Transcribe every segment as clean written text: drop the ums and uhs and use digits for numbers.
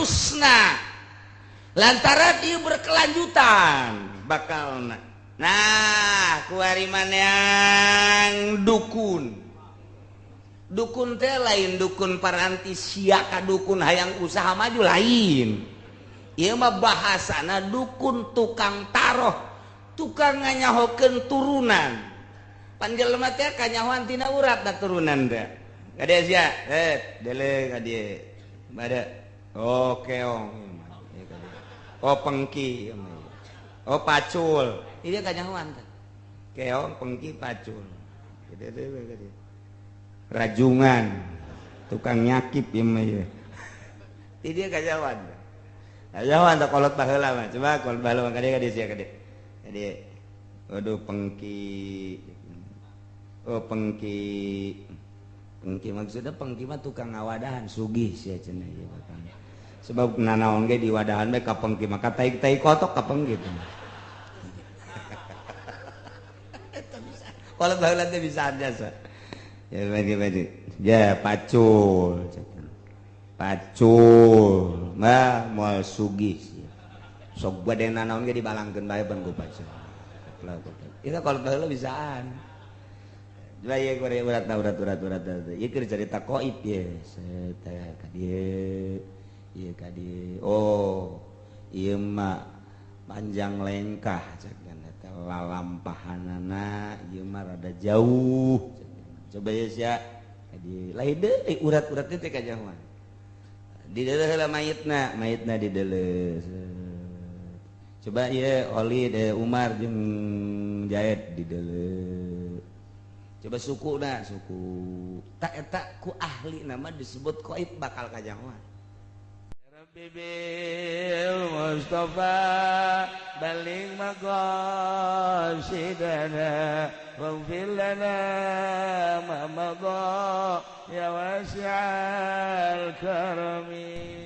statusna lantaran ieu berkelanjutan bakalna. Nah kuari yang dukun teh lain dukun paranti sia ka dukun hayang usaha maju lain. Ieu mah bahasana dukun tukang taroh, tukang nganyahokeun turunan. Pan jelema teh kanyahoan tina urat da turunan teh. Gade sia, dele gade. Bade. Oh keong. Oh pengki. Oh pacul. Ieu kanyahoan teh. Keong, pengki, pacul. Gade. Rajungan. Tukang nyakip ieu mah ieu. Ieu kanyahoan. Ajawan tak kolot baheula mah. Coba kolot baheula mah kade sia kade. Kade. Waduh pengki. Oh pengki. Pengki maksudnya pengki mah tukang ngawadahan sugih sia cenah ieu bakal. Sebab nanaon ge di wadahan bae ka pengki mah ka tai kotok ka pengki teh. Eta bisa. Kolot baheula teh bisa jasa. Ya bagi. Ya pacul. Pacul mah moal sugih sok bade nanaon ge dibalangkeun bae ban ku pacul. Itu kalau baheula bisaan. Coba ieu gore urat. Ieu keur cerita qaib ye. Teh ka dieu. Ieu ka dieu. Oh, ieu mah panjang lengkah cenah teh lalampahanana ieu mah rada jauh. Coba ye sia ka dieu. Lain deui urat-urat teh kajahoan. Di dalam heula mayitna di dalam. Coba ya Oli de Umar jeung Jaed di dalam. Coba suku tak eta ku ahli nama disebut qaib bakal kajangan. Ya Rabbi bil Mustafa baling maqasidana waghfir lana ma madha ya wasi'al karami.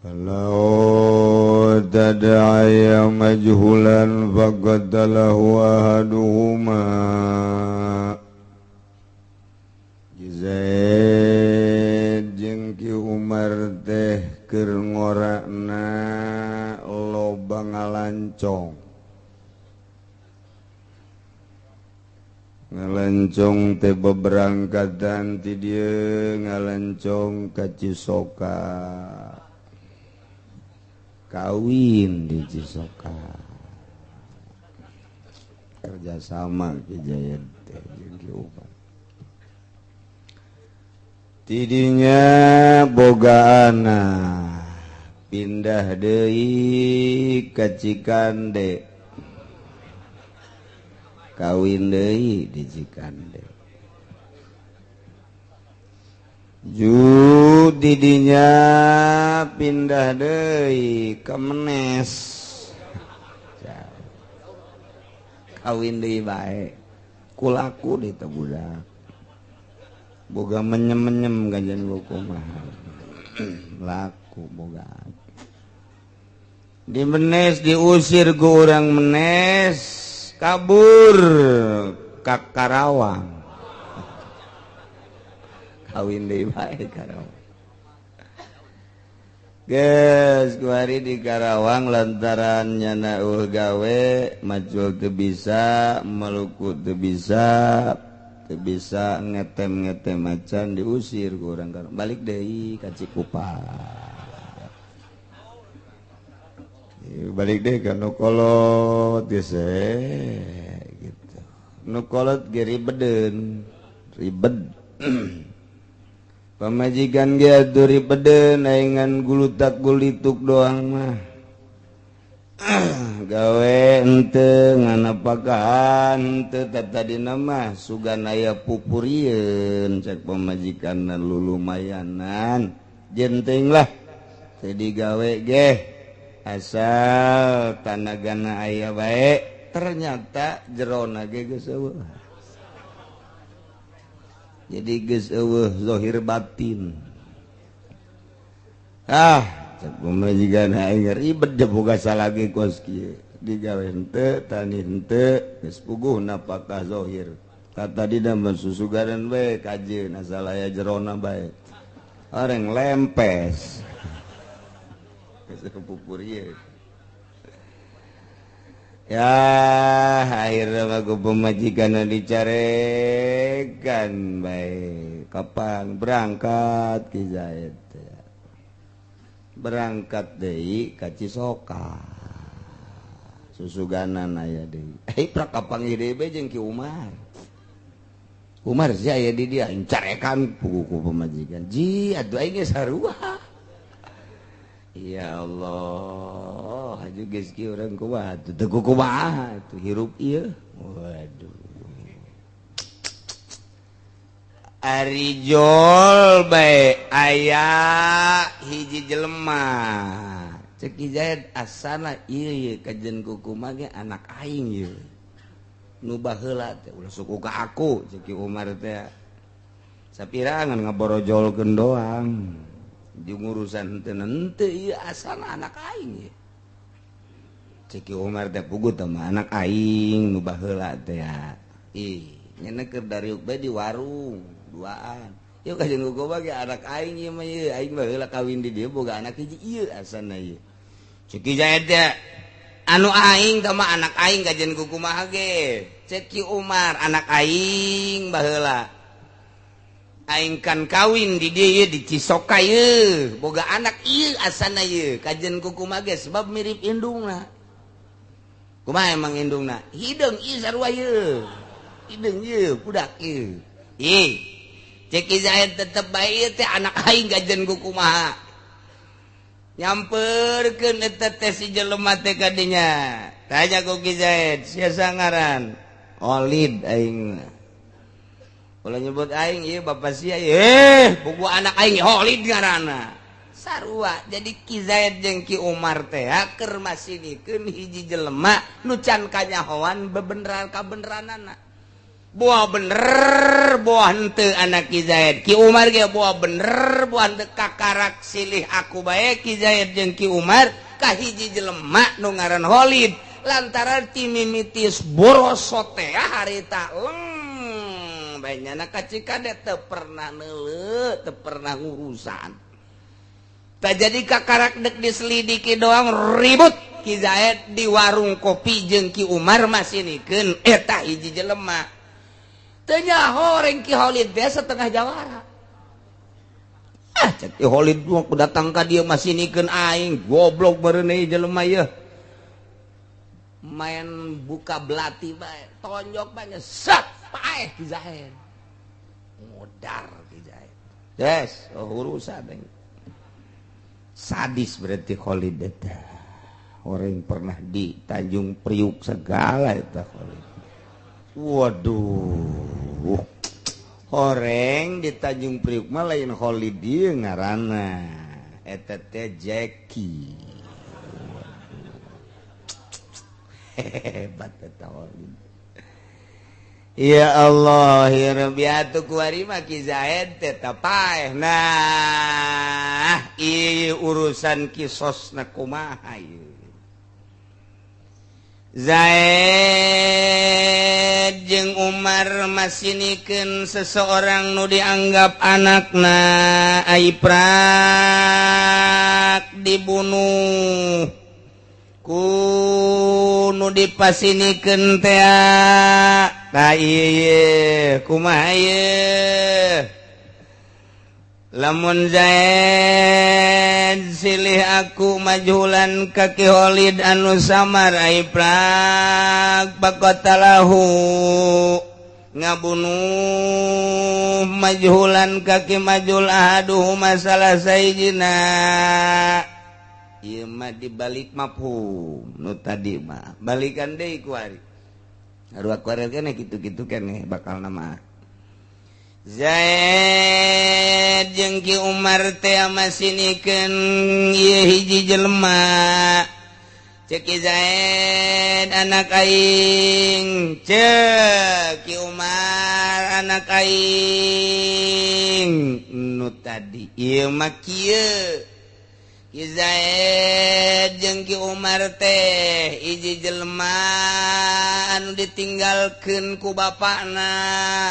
Kalau tada'aya majhulan faqatalahu ahaduhuma Zaid jeung Ki Umar teh keur ngorana loba ngalancong teh beberangkatan ti dieu ngalancong ka Cisoka kawin di Cisoka kerjasama Ki Jayad teh jeung Ki Umar tidinya bogaana pindah deui ka Cikande kawin deui di Cikande didinya pindah deui ka Menes kawin deui bae kulaku di teu budak boga menyem-menyem ganjan kumaha laku boga di Menes diusir ku urang Menes kabur ka Karawang kawin deui bae Karawang geus kuari di Karawang lantaran nyana gawe macul teu bisa Maluku teu bisa ngetem macan diusir ku urang Karawang balik deui ka Cikupa balik deui ka nu kolot geus gitu nu kolot ge ribet pamajikan ge atuh ribedeun aengan gulutak gulituk doang mah gawe henteu nganapakaan henteu tadina mah sugan aya pupurieun cek pamajikanna lulumayanan jenting lah teu digawe ge asal tanagana aya bae ternyata jerona ge geus eueuh jadi geus eueuh zahir batin cek pamajikan aing ribet da boga salagi kos kieu digawe henteu tani henteu geus puguh napakah zahir kata dina mah susugaran bae kajeun asal aya jerona bae orang lempes pupur ya. Ya akhirnya aku pemajikan dicarekan baik kapan berangkat Ki Zaid berangkat deui ka Cisoka susuganan aya deui prak kapanggih deui be jeung Ki Umar sih aya di dia carekan ku pemajikan ji atuh aing geus sarua. Ya Allah, aju geus ki urang kumaha atuh teu kumaha atuh hirup ieu. Waduh. Ari jol bae aya hiji jelema. Cek Ki Zaid asana ieu kajen kukumaha ge anak aing ieu. Nu baheula teh ulah suku ka aku cek Ki Umar teh. Sapirangan ngaborojolkeun doang. Di urusan henteu ieu asana anak aing ieu. Cek Umar teh puguh teh mah anak aing nu baheula teh ya. Ih, nyana keur dariuk bae di warung duaan. Ieu kajeun kumaha ge anak aing ieu mah ieu aing baheula kawin di dieu boga anak hiji ieu asana ieu. Cek Zaid teh anu aing teh mah anak aing kajeun kumaha ge. Cek Umar anak aing baheula aing kan kawin di dia di Cisoka ye boga anak ieu asana ye kajen kukumaha ge sebab mirip indungna kumaha emang indungna hideung ieu sarua ye hideung ye budak ye cek Zaid tetep bae teh anak aing kajen kukumaha nyamperkeun eta teh si jelema teh ka dinya tanya ku Ki Zaid sia ngaran Olid aing kalau nyebut aing ieu bapak sia buku anak aing Holid ngaranna sarua jadi Ki Zaid jeung Ki Umar teh keur masinikeun hiji jelema nu can kanyahoan bebeneran kabeneranana boah bener boah henteu anak Ki Zaid Ki Umar ge boah bener boah henteu kakarak silih aku bae Ki Zaid jeung Ki Umar ka hiji jelema nu ngaran Holid lantaran ti mimitis boroso teh harita banyana kacikade teu pernah neuleuh teu pernah ngurusan tak jadi kakarak dek diselidiki doang ribut Ki Zaid di warung kopi jeung Ki Umar masinikeun eta hiji jelema teu nyaho reng Ki Holid teh setengah jawara cek Ki Holid mah datang ka dieu masinikeun aing goblok meureun ieu jelema ieu main buka belati bae tonjok banyak set paeh Ki Zaid modar Ki Zaid yes urusan sadis berarti Khalid eta orang pernah di Tanjung Priuk segala eta Khalid waduh orang di Tanjung Priuk mah lain Khalid ieu ngaranna eta teh Jackie hebat eta Khalid. Ya Allah ya Rabbi atuh kuari mah Ki Zaid teh paeh nah ieu urusan kisosna kumaha ieu Zaid jeung Umar masinikeun seseorang nu dianggap anakna aiprak dibunuh nu dipasinikeun teh tah ieu kumaha ieu lamun Zaid silih aku majulan ka Ki Khalid anu samar aiprak baqatalahu ngabunuh majhulan ka Ki majul ahaduhuma salah sayidina ieu mah dibalik mafhum nu tadi mah balikan deui kuari harua kuari keneh kitu-kitu keneh bakal nama Zaid jeung Ki Umar teh masinikeun ieu hiji jelema cek Ki Zaid anak aing cek Ki Umar anak aing nu tadi ieu mah kieu Ki Zaid jeung Ki Umar teh hiji jelema anu ditinggalkeun ku bapana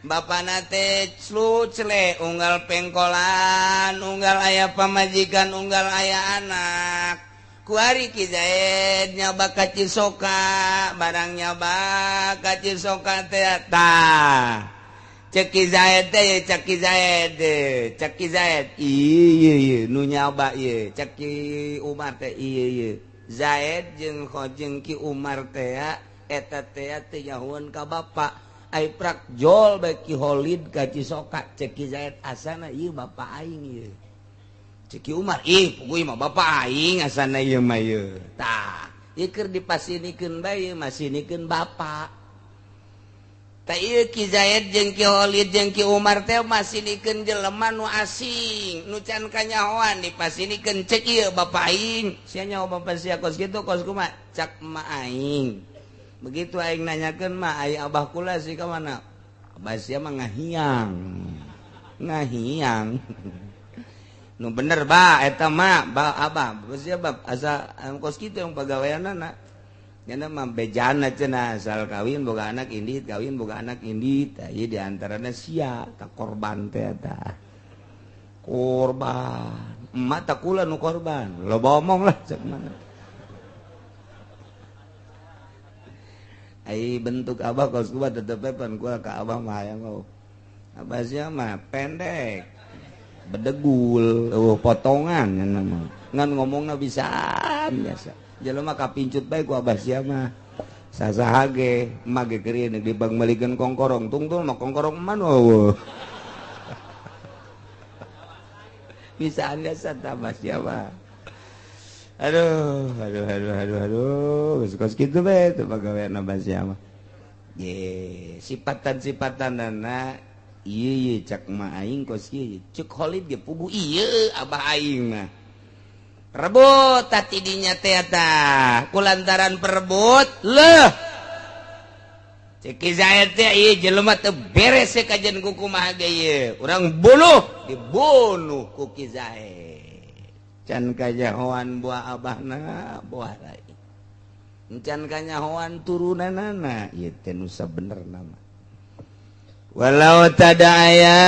Bapak nate slucle unggal pengkolan unggal ayah pamajikan unggal ayah anak kuari Ki Zaid nyoba ka Cisoka barang nyoba ka Cisoka teh tah cek Ki Zaid teh cek Ki Zaid cek Ki Zaid ieu nu nyoba ieu cek Ki Umar teh ieu Zaid jeung Ki Umar teh eta teh teh nyahuan ka bapak ai prak jol bae Ki Holid ka Cisoka cek Ki Zaid asana ieu bapak aing ieu cek Ki Umar pokoknya mah bapak aing asana ieu mah ieu tah ieu keur dipasinikeun bae ieu masinikeun bapak tah ieu Ki Zaid jeung Ki Holid jeung Ki Umar teh masinikeun jelema nu asing nu can kanyahoan dipasinikeun cek ieu bapak aing sia nyaho bapak sia kos kitu kos kumaha cak emak aing begitu aing nanyakeun mah ai abah kula sih ka mana abah sia mah ngahiang nu bener ba eta mah ba abah sia bab asa kos kitu yang pagaweanana cenah mah bejana cenah asal kawin boga anak indit kawin boga anak indit ieu di antarana sia tak korban teh eta korban emak tak kula nu korban loba omong lah cek mana ai bentuk abah kos gua tetep pan gua ka abah mah hayang abah sia mah pendek bedegul potongan ngan ngomongna bisa biasa jelema kapincut bae ku abah sia mah sasaha ge emah ge keur di bang malikeun kongkorong tungtul mah kongkorong man eueuh bisa biasa tambah sia mah aduh kos gitu be tuh pagawean abah sia mah ye sifatan-sifatanna ieu cak mah aing kos ieu cek Holid ge pugu ieu abah aing mah rebut tati dinya teh eta kulantaran perebut leuh cek Ki Zaid teh ieu jelema teu beres kajian ku kumaha ge ieu urang dibunuh ku Ki Zaid can kajahoan buah abahna buah rai can kanyahoan turunanana ieu teh nu sabenerna mah walau tadaya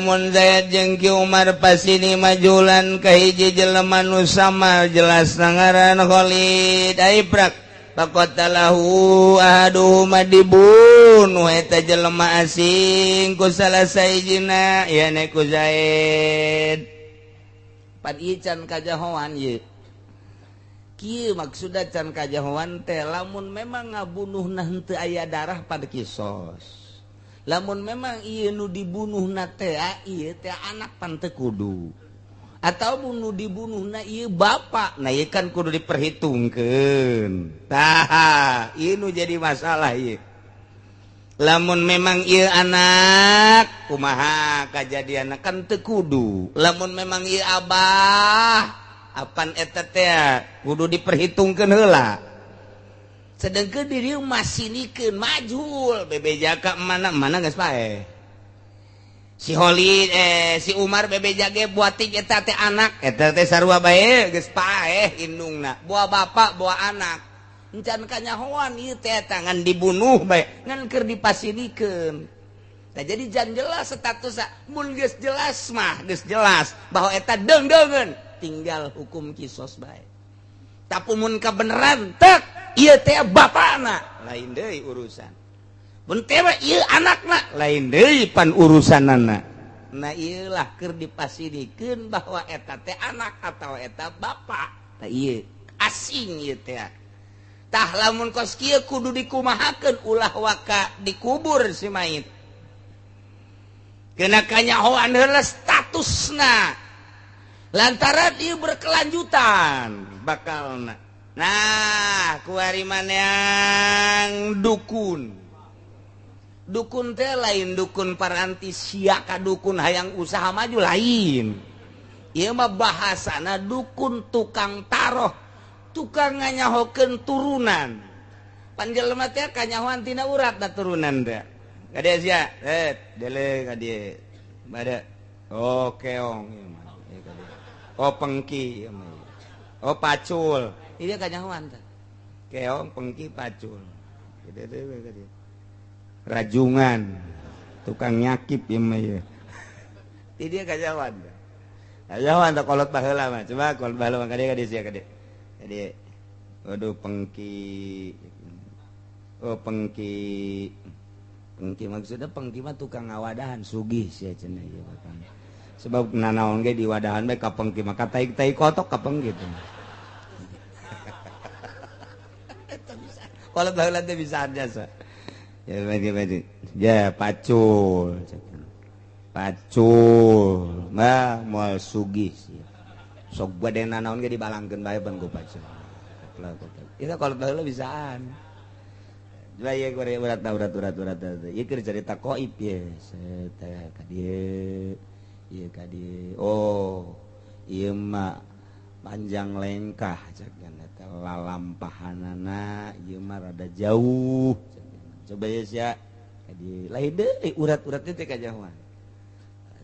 mun Zaid jeung Ki Umar pasini majulan ka hiji jelema nu sama jelas ngaran Khalid ai prak faqatalahu ahaduhuma dibunuh eta jelema asing ku salah sahijina ieu ku Zaid pan ieu can kajahoan ieu kieu maksudna can kajahoan teh lamun memang ngabunuhna henteu aya darah pada kisos lamun memang ieu nu dibunuhna teh ieu teh anak pan teu kudu atau nu dibunuhna ieu bapak nah ieu kan kudu diperhitungkeun tah ieu nu jadi masalah ieu lamun memang ieu anak kumaha kajadianna kan teu kudu lamun memang ieu abah apan eta teh kudu diperhitungkeun heula sedengkeun diri masinikeun majhul bebeja ka mana geus paeh si Holid si Umar bebeja ge buatik eta teh anak eta teh sarua bae geus paeh indungna buah bapak buah anak encan kanyahoan ieu teh tangan dibunuh bae ngan keur dipasinikeun tah jadi jan jelas statusna mun geus jelas mah geus jelas bahwa eta deung-deungeun tinggal hukum kisos bae tapi mun kabeneran tek ieu teh bapana lain deui urusan mun teh ieu anakna lain deui pan urusanana nah ieu lah keur dipasinikeun bahwa eta teh anak atau eta bapak tah ieu asing ieu teh tah lamun kos kieu kudu dikumahakeun ulah waka dikubur si mayit kena kanyahoan heula statusna lantaran ieu berkelanjutan bakalna nah kuari maneang dukun teh lain dukun paranti sia ka dukun hayang usaha maju lain ieu mah bahasana dukun tukang taroh tukang nganyahokeun turunan panjelema teh kanyahoan tina uratna turunan teh kadea sia dele ka dieu bade keong oh pengki oh pacul ieu kanyahoan teh keong pengki pacul rajungan tukang nyakip ya mah ya. Ti dia kajawan. Kajawan tak kolot baheula mah. Coba kolot baheula mah ka dia sia ka dia. Ka dia. Waduh pengki. Oh pengki. Pengki maksudnya pengki mah tukang ngawadahan sugih sia cenah ieu Bapak. Sebab nanaon ge di wadahan bae ka pengki mah tai kotok ka pengki teh. Kolot baheula teh bisa jasa. Ya bagi. Ya pacul. Pacul. Mah moal sugih sih. Sok badena naon ge dibalangkeun bae ban ku pacul. Itu kalau baheula bisaan. Coba ieu gore urat. Ieu keur cerita qoib ye. Teh ka dieu. Ieu ka dieu. Oh, ieu mah panjang lengkah cegan eta lalampahanana ieu mah rada jauh. Coba ya sia di lain deui urat-urat teh kajauhan.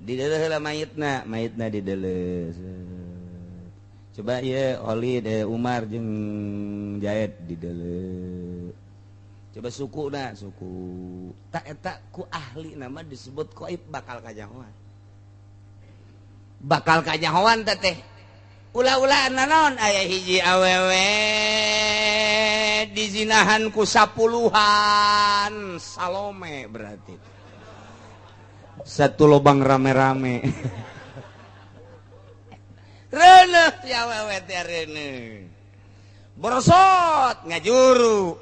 Di deuleuh heula mayitna di deuleuh. Coba ieu Oli Umar jeung Jaed di deuleuh. Coba suku tak eta ku ahli nama disebut qoib bakal kajauhan. Bakal kajauhan teh ulah-ulah naon aya hiji awewe dizinahan ku 10-an Salome berarti satu lobang rame-rame. Reuneuh ti awewe teh reuneuh borosot ngajuru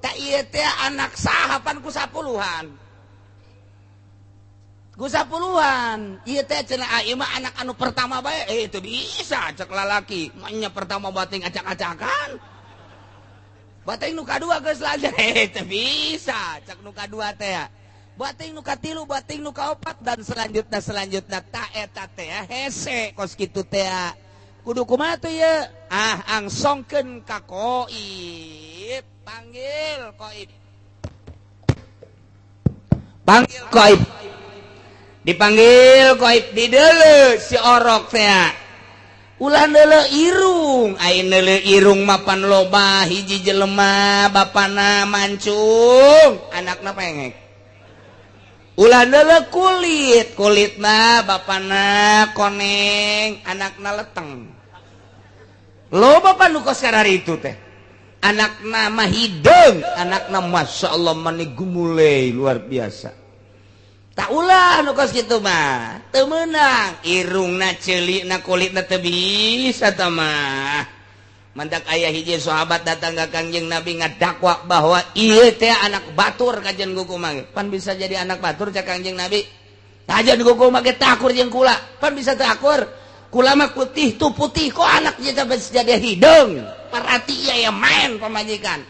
tak ieu teh anak sahapan ku 10-an ieu teh cenah ieu mah anak anu pertama bae itu bisa cek lalaki nya pertama bating acak-acakan bating nu kadua geus lanjut teh bisa cek nu kadua teh bating nu katilu bating nu kaopat dan selanjutnya ta eta teh hese kos kitu teh kudu kumaha teh ieu angsongkeun ka qoib panggil qoib dipanggil qoib di deuleuh si orok teh ulah deuleuh irung ai deuleuh irung mapan loba hiji jelema bapana mancung anakna pengek ulah deuleuh kulitna bapana koneng anakna leteng loba panu kos karari itu teh anakna mah hideung anakna masyaallah mani gumulei luar biasa. Tak ulah nu kos kitu mah teu meunang irungna ceulikna kulitna teu bisa tah mah mantak aya hiji sahabat datang ka Kangjeng Nabi ngadakwa bahwa ieu teh anak batur kajen kuku mah pan bisa jadi anak batur cak Kangjeng Nabi kajen kuku mah ge takur jeung kula pan bisa teu akur kula mah putih tu putih kok anak kita bisa jadi hideung perhati ieu main pamajikan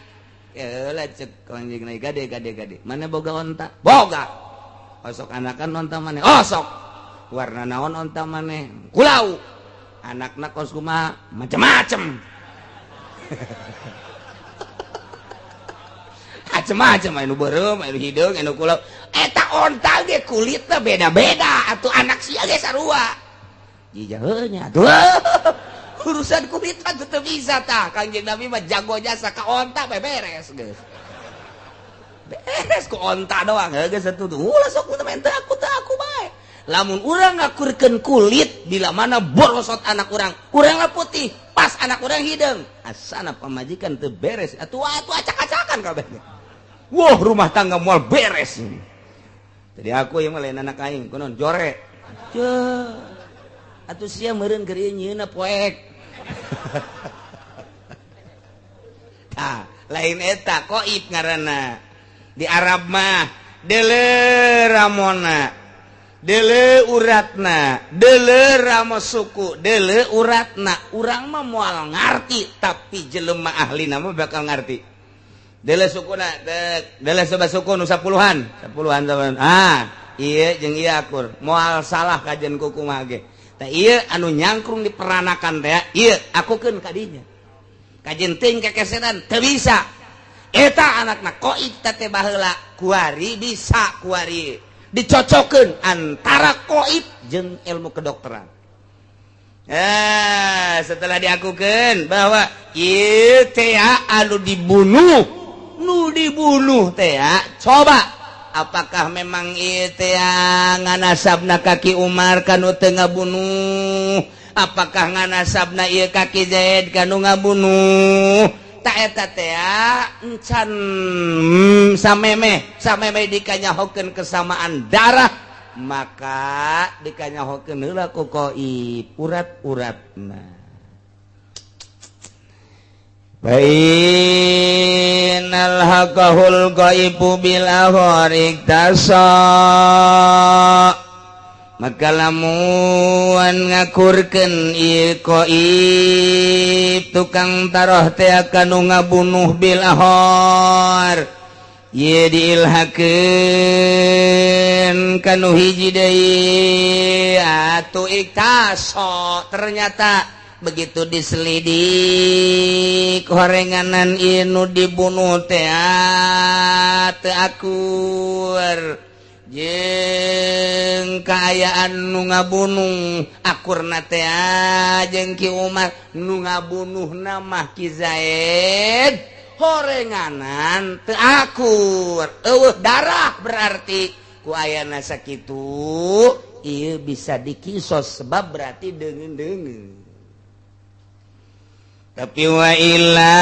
eulah cek Kangjeng Nabi gade mana boga onta boga osok anakan onta maneh osok warna naon onta maneh kulau anakna kos kumaha macem-macem macem-macem anu beureum anu hideung anu kulau eta onta ge kulitna beda-beda atuh anak sia ge sarua jijaheunya atuh urusan kulit mah teu bisa tah Kangjeng Nabi mah jago jasa ka onta beres geus beres ku onta doang geus atuh ulah sok teu teu aku bae lamun urang ngakurkeun kulit bila mana borosot anak urang lah putih pas anak urang hideung asana pamajikan teu beres atuh acak-acakan kabehnya wah rumah tangga moal beres tadi aku yang lain anak aing kunaon jore atuh sia meureun keur ieu nyieunna poek tah lain eta qoib ngaranna di Arab mah deuleuh ramona deuleuh uratna deuleuh ramo suku deuleuh uratna urang mah moal ngarti tapi jelema ahlina mah bakal ngarti deuleuh sukuna deuleuh sobat suku nu 10-an ieu jeung ieu akur moal salah kajen kuku mah ge tah ieu anu nyangkrung diperanakan teh ieu akukeun ka dinya kajen teuing kekeseran teu bisa eta anakna qoib teh baheula kuari bisa kuari dicocokeun antara qoib jeung ilmu kedokteran. Setelah diakukeun bahwa ieu teh anu dibunuh nu dibunuh teh coba apakah memang itu yang nganasabna kaki Umar kanu teu ngabunuh apakah nganasabna ieu kaki Zaid kanu ngabunuh tak eta teh encan samemeh dikanyahokeun kesamaan darah maka dikanyahokeun heula ku qaib urat-uratna bainal haqahul qaibu bil ahwarik tasa maka lamun ngakurkeun ieu qaib tukang taroh teh kanu ngabunuh bil ahwar ye diilhakeun kanu hiji deui atuh iktaso ternyata begitu diselidik horenganan inu dibunuh teh teu akur jeung kaayaan nu ngabunuh akurna teh jeung Ki Umar nu ngabunuhna mah Ki Zaid horenganan teu akur eueuh darah berarti ku ayana sakitu ieu bisa dikisos sebab berarti deungeun-deungeun tapi wa illa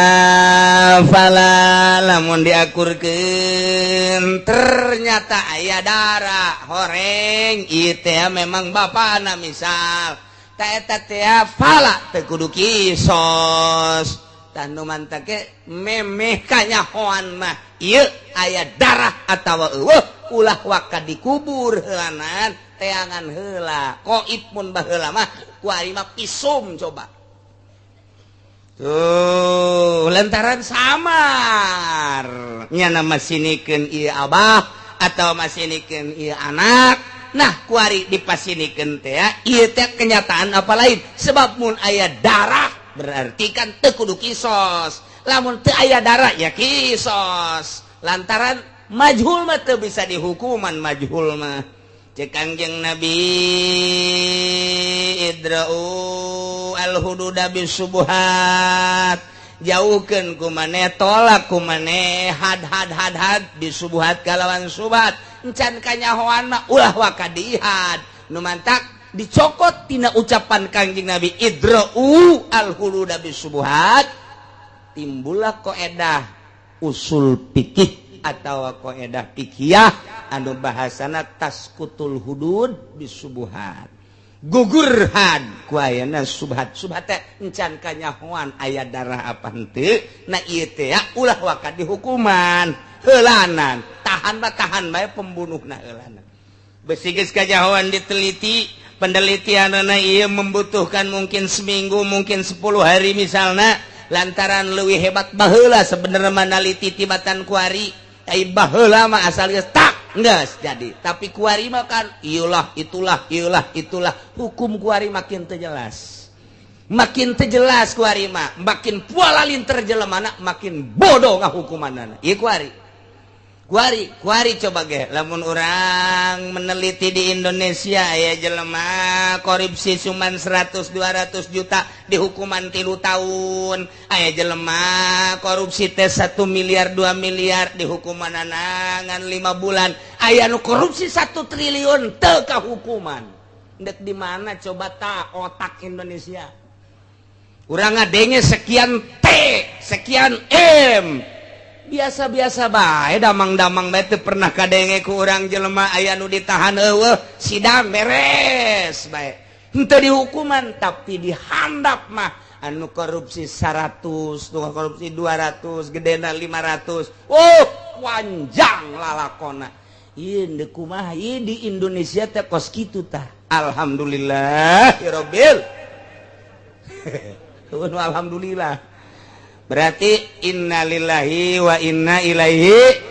fala lamun diakurkeun ternyata aya darah horeng ieu teh memang bapana misal ta eta teh fala teu kudu kisos tanu mantap ke memeh kanyahoan mah ieu aya darah atawa eueuh ulah waka dikubur heulanan teangan heula qaib mun baheula mah kuari mah pisum coba tuh lantaran samar nyana masinikeun ieu abah atau masinikeun ieu anak nah kuari dipasinikeun teh ieu teh kenyataan apa lain sebab mun aya darah berarti kan teu kudu kisos lamun teu aya darah ya kisos lantaran majhul mah teu bisa dihukuman majhul mah cek Kangjeng Nabi idra'u al-hududa bisubuhat jauhkeun ku maneh tolak ku maneh had bisubuhat kalawan subhat encan kanyahoan mah ulah waka diihad nu mantak dicokot tina ucapan Kangjeng Nabi idra'u al-hududa bisubuhat timbullah qaedah usul fikih atau qaedah fikih anu bahasana taskutul hudud bisubuhat gugur had ku ayana subhat teh encan kanyahoan aya darah apa henteu na ieu teh ulah waka dihukuman heulanan tahan bae pembunuhna heulanan besi geus kanyahoan diteliti penelitianna ieu membutuhkan mungkin seminggu mungkin 10 hari misalna lantaran leuwih hebat baheula sebenarnya manaliti tibatan kuari ai baheula mah asal geus tak geus jadi tapi kuari mah kan ieulah itulah hukum kuari makin teu jelas kuari mah makin pualalin terjelemana makin bodoh ngahukumanana ieu kuari coba ge lamun urang meneliti di Indonesia aya jelema korupsi cuman 100-200 juta dihukuman 3 tahun aya jelema korupsi teh 1 miliar 2 miliar dihukuman anangan 5 bulan aya nu korupsi 1 triliun teu kahukuman dek di mana coba ta otak Indonesia urang ngadenge sekian T sekian M biasa-biasa bae damang-damang bae teu pernah kadenge ku urang jelema aya nu ditahan eueuh sidang beres bae henteu dihukuman tapi dihandap mah anu korupsi 100 nu korupsi 200 gedena 500 panjang lalakona ieu ndeu kumaha ieu di Indonesia teh kos kitu tah alhamdulillahirabbil alhamdulillah berarti innalillahi wa inna ilaihi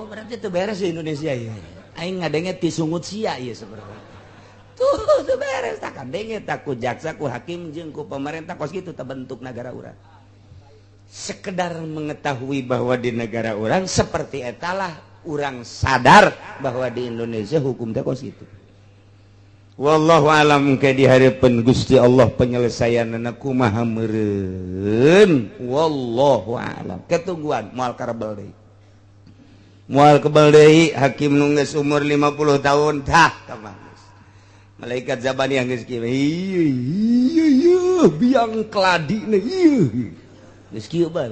berarti itu beres di Indonesia ya aing ngadenge tisungut sia ieu sebenarnya tuh beres tak kadenge tak ku jaksa ku hakim jeung ku pemerintah kos kitu terbentuk negara urang sekedar mengetahui bahwa di negara urang seperti etalah urang sadar bahwa di Indonesia hukum teh kos kitu. Wallahu alam ke dihareupeun Gusti Allah penyelesaianna kumaha meureun wallahu alam ketungguan moal karebel deui mual kebal deui hakim nu geus umur 50 tahun tah kamang malaikat Zabaniyah geus kieu iya biang keladi na iya geus kieu bae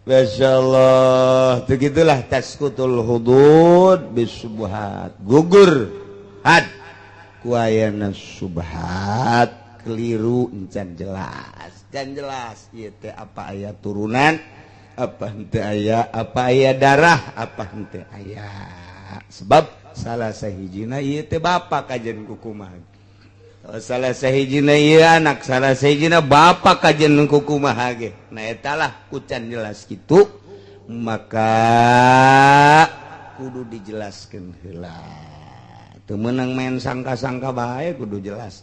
masyaallah teu gitulah tasqutul hudud bisubuhat gugur had kuayana subhat keliru encan jelas dan jelas ieu teh apa aya turunan apa henteu aya apa aya darah apa henteu aya sebab salah sahijina ieu teh bapa kajen kukumaha salah sahijina ieu anak salah sahijina bapa kajen kukumaha ge nah eta lah kucan jelas kitu maka kudu dijelaskeun heula teu meunang main sangka-sangka bae kudu jelas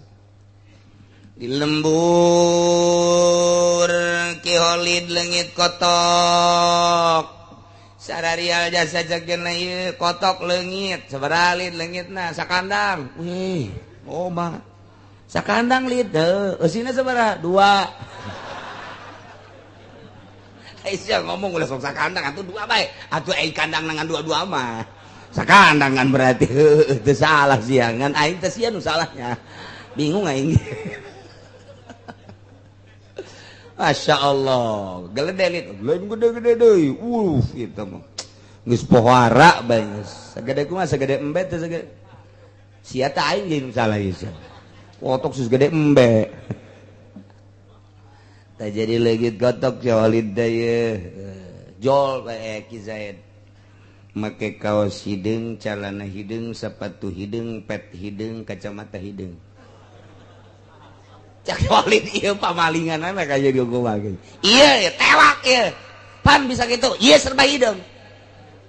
di lembur Ki Holid leungit kotok sararial jasa jageuna ieu kotok leungit sabaraha lid leungitna sakandang weh oh mah sakandang lid eusina sabaraha 2 Aisyah ngomong ulah sok sakandang atuh 2 bae atuh ai kandang nangan 2 mah sakandang kan berarti teu salah siangan aing teh sia nu salahnya bingung aing Masya Allah geledeh lid lain gede-gede deui kitu mah geus pohara bae geus sagede kumaha sagede embe teh sagede sia teh aing jadi nu salah ieu kotok sus gede embe tah jadi leugit kotok Walid daya jol bae Ki Zaid make kaos hideung calana hideung sepatu hideung pet hideung kacamata hideung cak Walid ieu pamalingan ana ka jadi kumaha ge ieu tewak ieu pan bisa gitu ieu serba hideung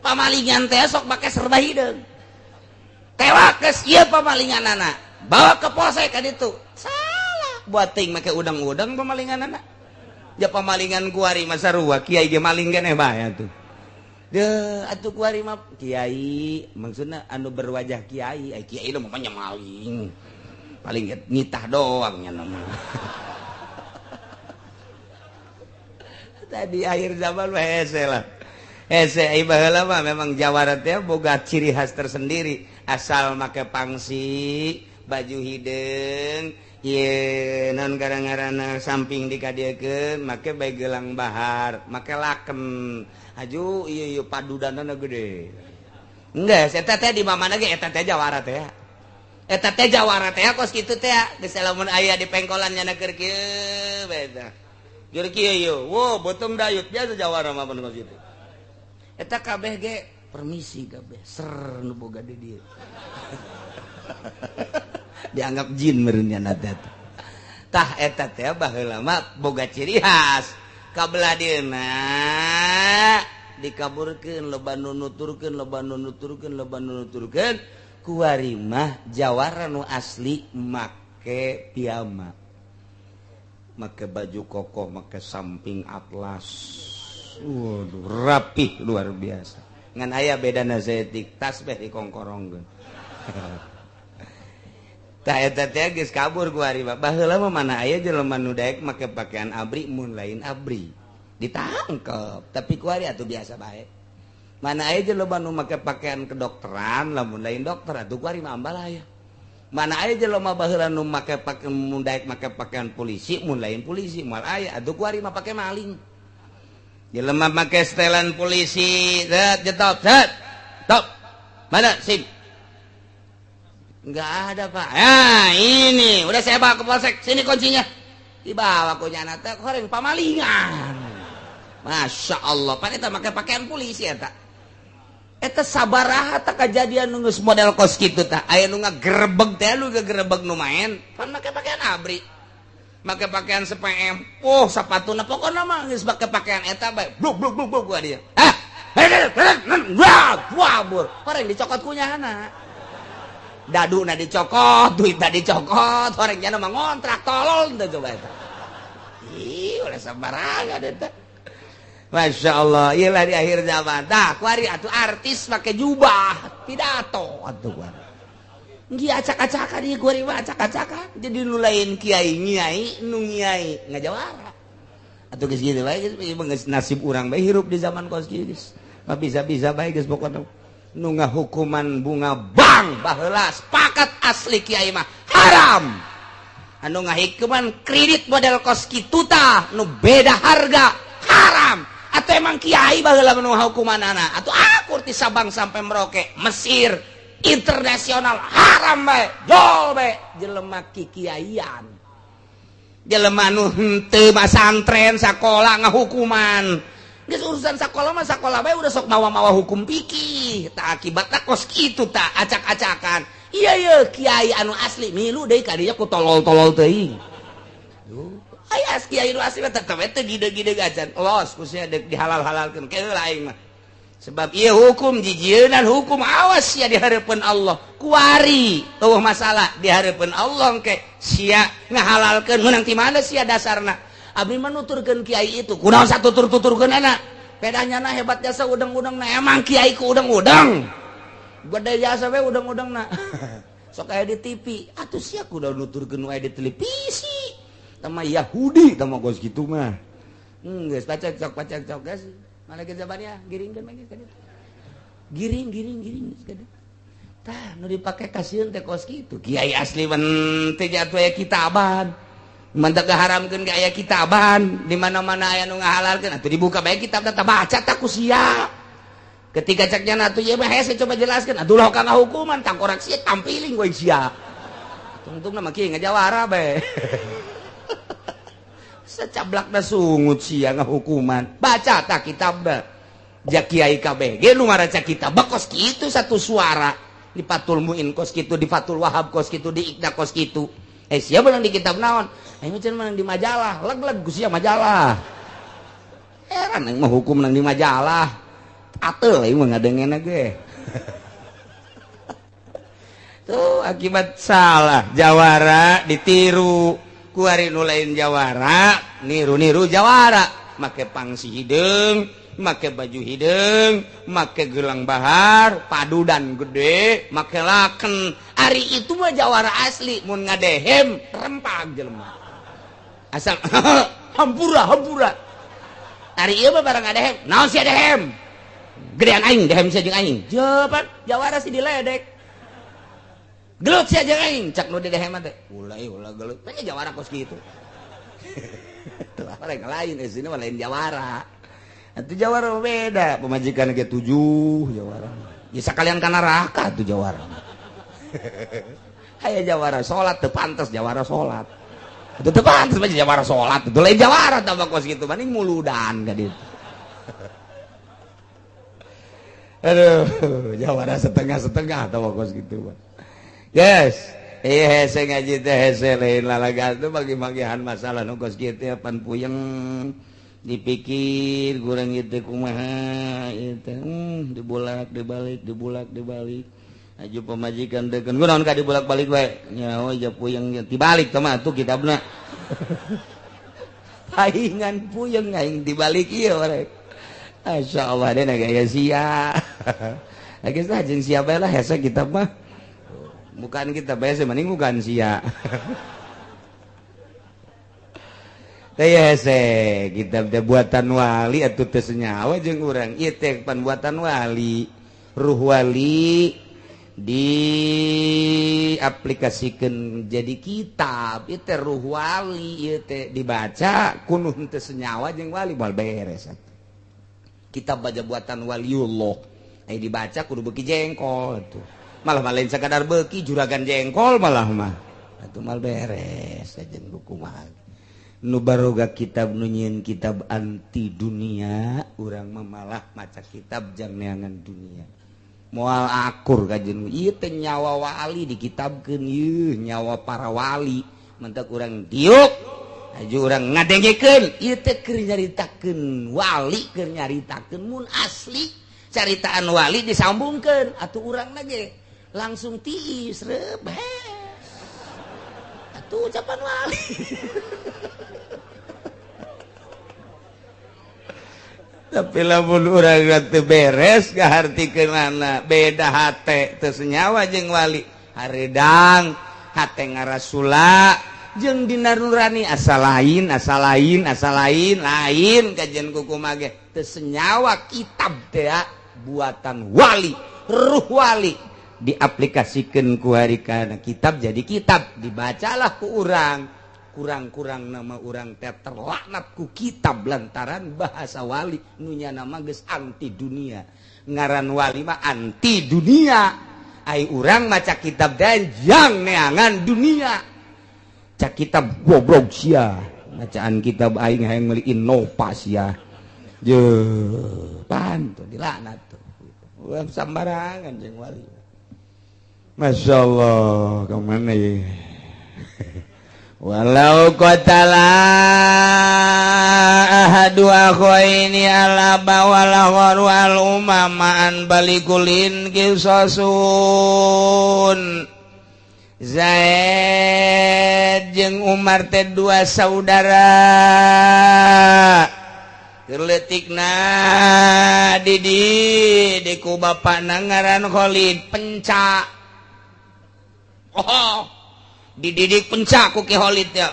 pamalingan teh sok make serba hideung tewak geus ieu pamalinganana bawa ke polsek ka ditu salah buat ting make udang-udang pamalinganana ya pamalingan kuari mah sarua kiai ge maling keneh bae atuh deuh atuh kuari mah kiai maksudna anu berwajah kiai ai kiai mah maling paling nyitah doang nya nama tadi akhir zaman mah hese lah hese ai baheula mah memang Jawara teh boga ciri khas tersendiri asal make pangsi baju hideung ieu naon garang-garana samping dikadiekeun make bae gelang bahar make lakem aju ieu padudanana gede enggeus eta teh di mamana ge eta teh Jawara teh eta teh Jawara teh kos kitu teh geus lamun aya di pengkolan nyana keur kieu beda jur kieu wo beuteung dayut biasa Jawara mah kos kitu eta kabeh ge permisi kabeh ser nu boga di dieu dianggap jin meureun nya teh tah eta teh baheula mah boga ciri khas kabelah dieuna dikaburkeun loba nu nuturkeun loba nu nuturkeun loba nu nuturkeun kuari mah Jawara nu asli make piyama make baju kokoh make samping atlas waduh rapih luar biasa ngan aya bedana zetik tasbih dikongkorongkeun tah eta teh geus kabur kuari mah baheula mah mana aya jelema nu daek make pakaian abri mun lain abri ditangkep tapi kuari atuh biasa bae mana aya jelema nu make pakaian kedokteran lamun lain dokter atuh kuari mah ambal aya mana aya jelema baheula nu make pakaian mun daek make pakaian polisi mun lain polisi moal aya atuh kuari mah pake maling jelema make setelan polisi jetop top mana SIM enggak ada Pak ini udah saya bawa ke polsek sini kuncinya dibawa kuncinya teh horeng pamalingan Masya Allah pan eta make pakaian polisi eta sabaraha teh kejadian nu geus model kos kitu tah aya nu ngagerebeg teh lu ngagerebeg nu main pan make pakaian abri make pakaian SPM sapatuna pokona mah geus make pakaian eta bae bluk gua dia wabur horeng dicokot kunyahana daduna dicokot duitna dicokot horeng nya mah ngontrak tolol teh coba eta ih ulah sabaraha eta Masya Allah, iyalah di akhir zaman. Tah, kuari atuh artis pakai jubah, pidato atuh kuari. Ngi acak-acakan ieu kuari mah acak-acakan. Jadi nu lain kiai nyai, nu nyai ngajawara. Atuh geus kitu bae geus nasib urang bae hirup di zaman kos kieu geus. bisa baik guys pokoknya nu ngahukuman bunga bang baheula sepakat asli kiai mah haram anu ngahikuman kredit model kos kitu tah nu beda harga haram atau emang kiai baheula nu hukumanana atau akur ti Sabang sampai Merauke Mesir internasional haram bae jol bae jelema kikiaian jelema nu henteu masantren sakola ngahukuman geus urusan sakola mah sakola bae udah sok mawa-mawa hukum fikih tah akibatna kos kitu tah acak-acakan iya kiai anu asli milu deui ka dinya ku tolol-tolol teuing aya kiai anu asli tetep teh gide-gide gajan los ku sia deuk dihalal-halalkeun keul aing mah sebab ieu hukum jijieun hukum awas sia di hareupeun Allah kuari eueuh masalah di hareupeun Allah engke sia ngahalalkeun meunang ti mana sia dasarna abdi mah nuturkeun kiai itu kunaon satutur-tuturkeun anak pedanya na hebat jasa udang-udang na emang kiai ku udang-udang gede jasa we udang-udang na sok aya di TV atuh sia kudu nuturkeun wae di televisi tama Yahudi tama gos kitu mah geus pacak cok guys mana ge jabannya giringkeun mah geus giring geus kada tah nu dipake kasieun teh kos kitu kiai asli mah teh jatuh aya kitaban mantak haramkeun ge aya kitaban di mana-mana aya nu ngahalalkeun atuh dibuka bae kitab teh baca tah ku sia ketika ceknya atuh ieu mah hese coba jelaskeun atuh lah kana hukuman tangkorak sia tampiling we sia tungtung mah kieu ngajawara bae secablakna sungut sia ngahukuman baca tah kitab da ja kiai kabeh ge nu maraca kitab kos kitu satu suara di Fathul Muin kos kitu di Fathul Wahab kos kitu di Iqna kos kitu sia beunang di kitab naon aing mah cenah di majalah leg-leg ku sia majalah heran aing mah hukum nang di majalah ateul aing mah ngadengena ge tuh akibat salah jawara ditiru ku ari nu lain jawara niru-niru jawara make pangsi hideung make baju hideung make gelang bahar padudan gede make laken ari itu mah jawara asli mun ngadehem rempag jelema asal hampura ari ieu mah barang ngadehem naon sia dehem gedean aing dehem sia jeung aing jawaban jawara si diledek gelut sia jeung aing cak nu didehem teh ulah gelut teh jawara kos kitu teu lain lain esina mah lain jawara atuh jawara beda pemajikan ge 7 jawara ya sakalian kana neraka tuh jawara aya jawara salat teu pantes jawara salat atuh teu pantes mah jawara salat teu lain jawara tah kos kitu mending muludan ka ditu aduh jawara setengah-setengah tah kos kitu mah yes hese ngaji teh hese lain lalagan tuh bagi-bagian masalah nu kos kitu pan puyeng dipikir kurang itu kumaha itu dibalik aju pemajikan deukeun kunaon ka dibolak-balik wae nyawa aja puyeng dibalik teh mah atuh kitabna paingan puyeng aing dibalik ieu rek masyaallah dena gaya sia lagi sah jeung sia bae lah hese kitab mah bukan kitab hese mending bukan sia teh hese kitab teh buatan wali atuh teu senyawa jeung urang ieu teh pan buatan wali ruh wali diaplikasikeun jadi kitab ieu teh ruh wali ieu teh dibaca kunuh teu senyawa jeung wali moal beres kitab baca buatan waliullah ai dibaca kudu beuki jengkol atuh malah lain sakadar beuki juragan jengkol malah mah atuh moal beres jeung kumaha nu baroga kitab nu nyieun kitab anti dunia urang mah malah maca kitab jang neangan dunia moal akur kajeun ieu teh nyawa wali dikitabkeun ieu nyawa para wali mentek urang diuk aju urang ngadengekeun ieu teh keur nyaritakeun wali keur nyaritakeun mun asli caritaan wali disambungkeun atuh urangna ge langsung tiis rebes atuh ucapan wali tapi lamun urang teu beres ngahartikeun mana beda hate teu senyawa jeung wali haredang hate ngarasula jeung dina nurani asa lain lain kajian kuku mage teu senyawa kitab teh buatan wali, ruh wali diaplikasikeun ku harikana kitab jadi kitab dibacalah ku urang. Kurang-kurang nama urang teh terlaknat ku kitab lantaran bahasa wali nu nya nama geus anti dunia. Ngaran wali mah anti dunia. Ai urang maca kitab dan jang neangan dunia. Cak kitab goblok sia. Bacaan kitab aing hayang meuli inovasi ya. Je, pantu dilaknat tuh. Urang sambarangan jeung wali. Masya Allah, kemana ya? Walau qatala ahadu akhaini ala bawala wal umama an balikulin kisosun. Zaid jeung Umar teh dua saudara. Kerletikna di ku bapana ngaran Khalid penca. Oh, dididik penca ku Ki Khalid ya.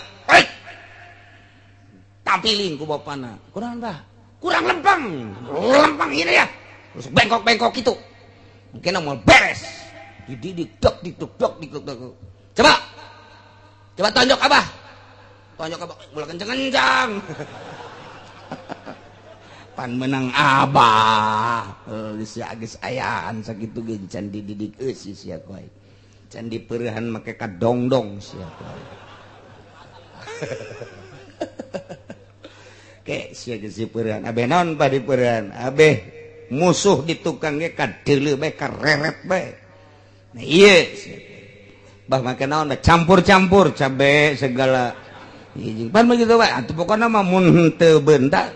Tampiling ku bapana. Kurang dah. Kurang lempeng. Lempeng ini ya. Terus bengkok-bengkok itu. Mungkin mau beres. Dididik dok. Coba tonjok abah. Mulai kencang-kencang. Pan menang abah. Geus ayaan sakitu ge can dididik eusi sia koe. Can dipeurehan make kadongdong sia koe. Ke sia geus dipeurehan. Abeh naon pa dipeurehan? Abeh musuh di tukang ge kadeuleu bae kareret bae. Nah iya bah make naon campur-campur cabe segala hiji pan begitu bae atuh pokona mah mun teu beunta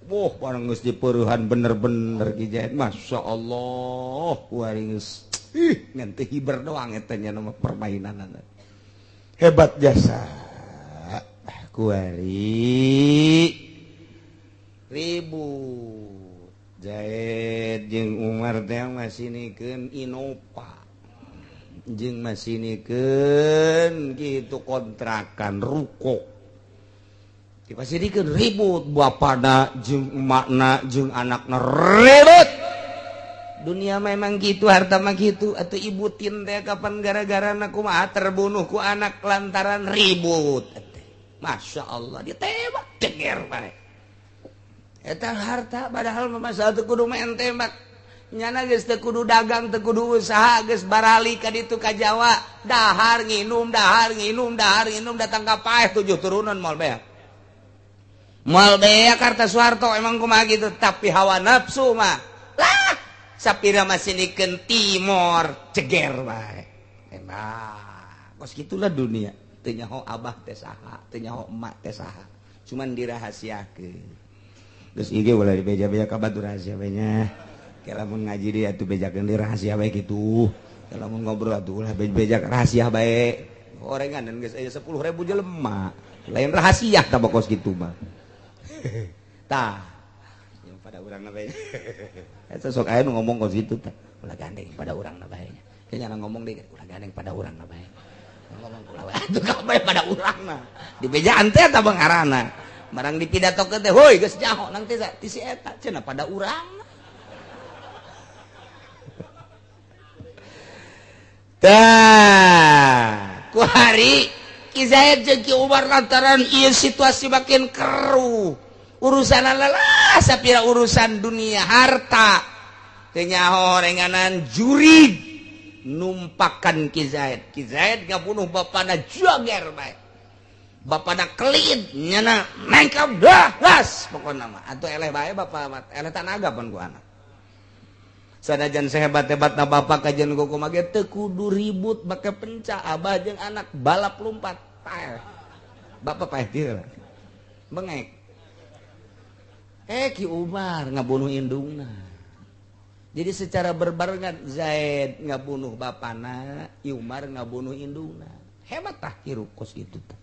boh barang geus dipeurehan bener-bener Ki Jaid Masya Allah kuari geus ngan teu hiber doang eta nya nama permainan hebat jasa kuari ribut Zaid jeung Umar teh masinikeun Innova jeung masinikeun kitu kontrakan ruko dipasirikeun ribut bapana jeung emakna jeung anakna ribut dunia memang gitu harta mah gitu atuh ibu tin teh kapan gara-garana kumaha terbunuh ku anak lantaran ribut Masya Allah ditembak denger bae eta harta padahal masalah teu kudu main tembak nyana geus teu kudu dagang teu kudu usaha geus barali ka ditu ka Jawa dahar nginum datang ka paeh 7 turunan moal beak Kartosuarto emang kumaha gitu tapi hawa nafsu mah lah sapira masinikeun timor ceger bae emang kos gitulah dunia teu nyaho abah teh saha teu nyaho emak teh saha cuman dirahasiakeun. Terus IG boleh dibeja-beja kabar rahasia nya. Kalau mun ngaji dia tuh bejakeun di rahasia bae kitu. Kalau mun ngobrol atuh ulah beja rahasia bae. Orengan dan geus aya 10.000 jelema. Lain rahasia tah bokos kitu mah. Tah. Yang pada urangna bae. Eta sok aya nu ngomong kos kitu tah. Ulah gandeng pada urangna bae. Nya ngomong deui ulah gandeng pada urangna bae. Ngomong ulah atuh kabeh pada urangna. Di bejaan teh tah bangarana. Barang dipidatokeun teh heuy geus nyaho nang teh ti si eta cenah pada urang tah ku hari Ki Zaid jeung Ki Umar lantaran ieu situasi makin keruh urusan lelah sapira urusan dunia harta teu nyaho renganan jurig numpakan Ki Zaid ngabunuh bapana jager bae bapana kelin nyana mengkap dah las pokokna mah atuh eleh bae bapak eleh tanaga pun ku anak sanajan sehebat-hebatna bapak kajian ku kumaha ge teu kudu ribut make penca abah jeung anak balap lompat paeh bapak paeh dieu bengek Ki Umar ngabunuh indungna jadi secara berbarengan Zaid ngabunuh bapana Umar ngabunuh indungna hebat tah kiru kos kitu tah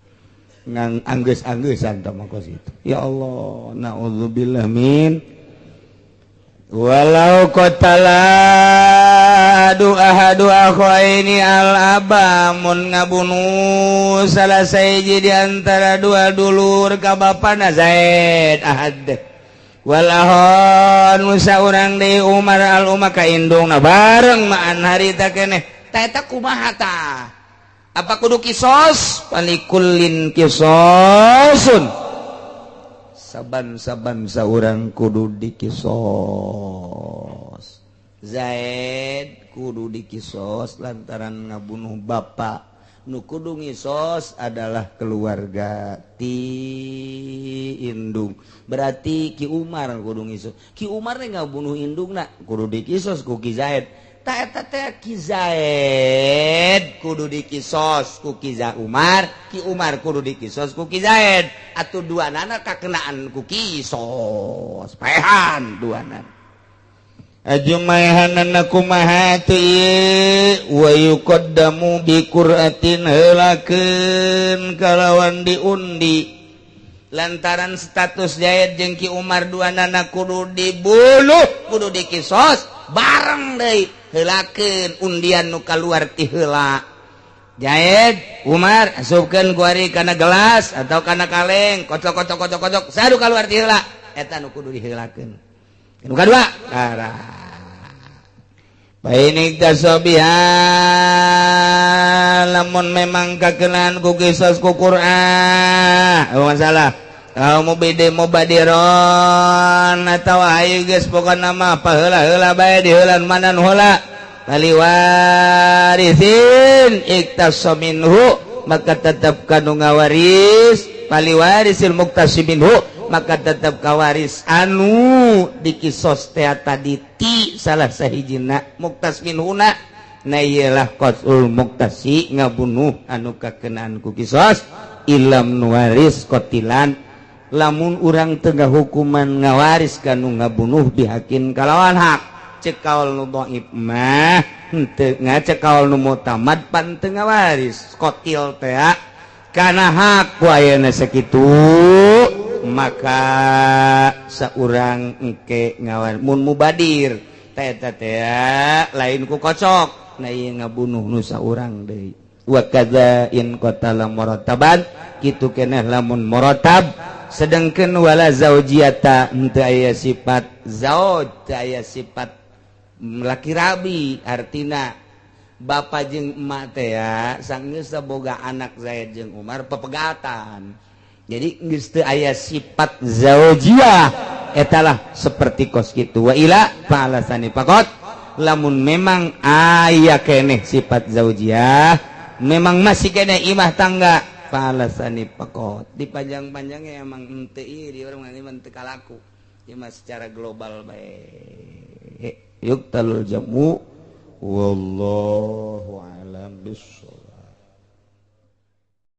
ngan anggeus-anggeusan tah mangkos itu ya Allah naudzubillah min walau qatala ahadu akhaini al-aba mun ngabunuh salah sahiji di antara dua dulur ka bapana Zaid ahad wal ahon saurang di Umar al-umma ka indungna bareng maan harita keneh eta kumaha tah apa kudu kisos palikullin kisosun saban-saban saurang kudu dikisos Zaid kudu dikisos lantaran ngabunuh bapak nu kudu ngisos adalah keluarga ti indung berarti Ki Umar kudu ngisos Ki Umar ngabunuh indungna kudu dikisos ku Ki Zaid ta eta teh Ki Zaid kudu dikisos ku Ki Umar Ki Umar kudu dikisos ku Ki Zaid atuh duanana kakenaan ku kisos paehan duanana Ajumayhanana kumaha teu ieu wa yuqaddamu bi qur'atin heulakeun kalawan diundi lantaran status Zaid jeung Ki Umar duanana kudu dibunuh kudu dikisos bareng deui heulakeun undian nu kaluar ti heula Zaid Umar asupkeun ku ari kana gelas atau kana kaleng kocok sadu kaluar ti heula eta nu kudu diheulakeun nu kadua darah Bainik tasobiha lamun memang kakenaan ku kisos ku Qur'an masalah kalau mau bede mau badiron atau ayo geus pokona mah paheula-heula bae diheulan mana nu heula bali warisin iktasaminhu maka tetep kanu ngawaris bali warisil muktasibinhu maka tetap kawaris anu dikisos teh tadi ti salah sahijina muktas minhuna na iyalah qatul muktasi ngabunuh anu kakenaan ku kisos ilam nuwaris qatilan lamun urang tengah hukuman ngawaris kanu ngabunuh bihakin kalawan hak cek kaul nu dhaif mah henteu ngacek kaul nu mutamad pan teu ngawaris qatil teh kana hak ku ayeuna sakitu maka saurang engke ngawan mun mubadir eta teh lain ku kocok na ieu ngabunuh nu saurang deui wa kadza in qatala murattaban kitu keneh lamun murattab sedengkeun wala zaujiyata henteu aya sifat zauj teu aya sifat laki rabi artina bapa jeung emak teh sanggeus boga anak Zaid jeung Umar pepegatan jadi geus teu aya sifat zaujiyah etalah seperti kos kitu wa ila fa'alasani faqat lamun memang aya keneh sifat zaujiyah memang masih keneh imah tangga fa'alasani faqat dipanjang-panjangnya emang henteu ieu di urang mah teu kalaku ieu mah secara global bae yuk talul jamu wallahu